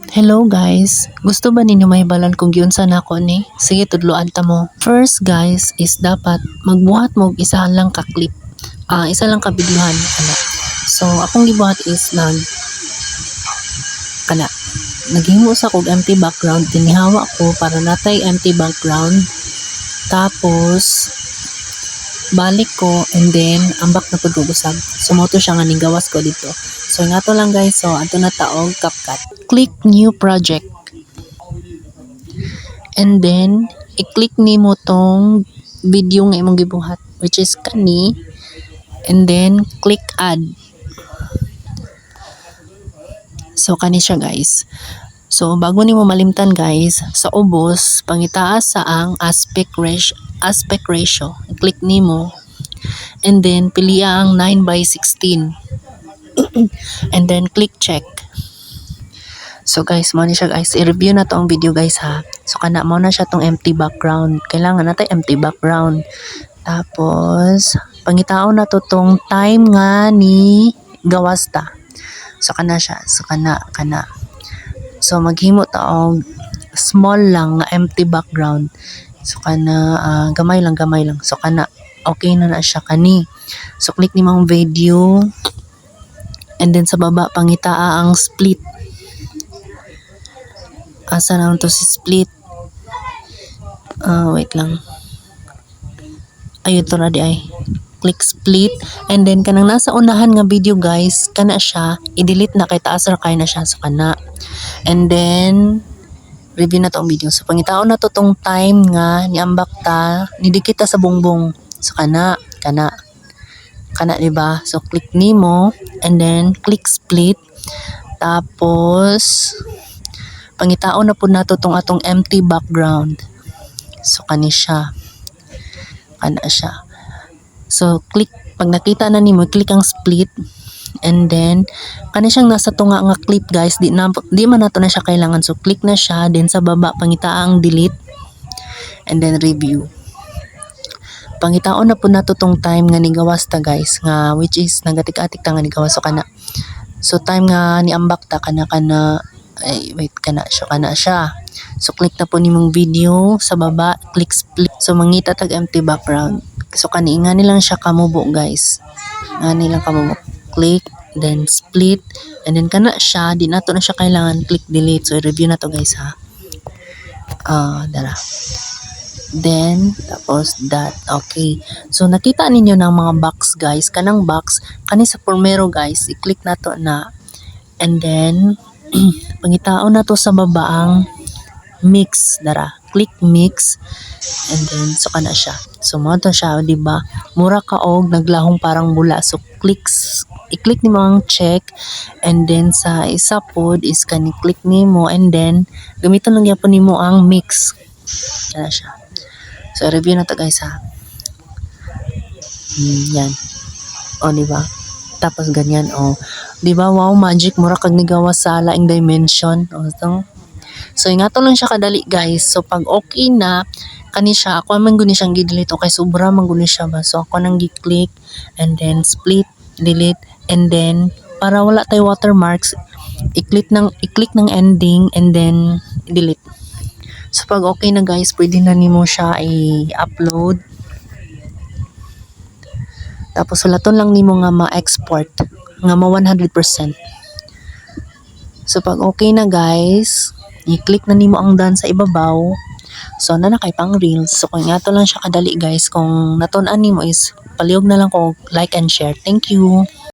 Hello guys, gusto ba ninyo mahibalan kung giunsa nako ni? Sige tudloan ta mo. First guys is dapat magbuhat mo og isa lang ka clip. Isa lang ka videohan ana. So akong gibuhat is naghimo sa kog empty background, tinihawa ko para natay empty background. Tapos balik ko and then ambak na pud ko usab. So mo to siya nga nigawas ko dito. So nga to lang guys, so ato na taog CapCut. Click new project. And then i-click nimo tong video nga imong gibuhat which is kani, and then click add. So kani siya guys. So bago nimo malimtan guys, sa ubos pangitaas sa ang aspect ratio. I-click nimo and then piliya ang 9:16. And then click check. So guys, mo ni siya guys, i-review na to ang video guys ha. So kana mo na siya tong empty background. Kailangan natay empty background. Tapos pangitao na to tong time nga ni gawas ta. So kana siya. So kana. So maghimo ta og small lang nga empty background. So kana gamay lang. So kana okay na siya kani. So click ni mong video. And then sa baba pangitaa ang split. Asa na to si split? Wait lang. Ayun to na di ay. Click split. And then kanang nasa unahan nga video guys, kana siya, i-delete na kay taas ra kay na siya. So kana. And then review na to ang video. So pangitao na to tong time nga niambak ta, nidikit ta sa bongbong. So kana diba? So click nimo and then click split. Tapos pangitao na po nato tong atong empty background. So kani siya. Kana siya. So click, pag nakita na nimo, click ang split. And then kani siyang nasa tunga nga clip guys, di man nato na siya kailangan. So click na siya, then sa baba pangita ang delete and then review. Pangitaon na po nato tong time nga nigawas ta guys, nga which is nagatik-atik ta nga nigawas. So kana. So time nga niambak ta kana siya. So click na po nimong video sa baba, click split. So mangita tag empty background. So kani nga nilang siya kamubo guys. Nga nilang kamubo. Click, then split, and then kana siya, di nato na siya kailangan, click delete. So review na to guys ha. Dara. Then tapos that. Okay. So nakita ninyo ng mga box guys, kanang box kani sa formero guys, i-click nato na. And then pangitao na to sa baba ang mix. Dara. Click mix. And then so kana siya. So mo to siya, di ba? Mura ka og naglahong parang bula. So i-click nimo ang check, and then sa isa pod is kani click nimo, and then gamiton lang gyapon nimo ang mix. Kana siya. So review na to guys ha. Yan. Di ba? Tapos ganyan di ba? Wow, magic, mura kag nigawas sa laing dimension. So ingato lang siya kadali guys. So pag okay na kani siya, ako man guni siyang gi-delete kay sobra man guni siya ba. So ako nang gi-click and then split, delete, and then para wala tay watermarks, i-click ng ending and then delete. So pag okay na guys, pwede na nimo siya i-upload. Tapos sulaton lang nimo nga ma-export nga ma 100%. So pag okay na guys, i-click na nimo ang done sa ibabaw. So na kay pang reels. So kung nga to lang siya kadali guys, kung natun-an nimo is palihog na lang ko like and share. Thank you.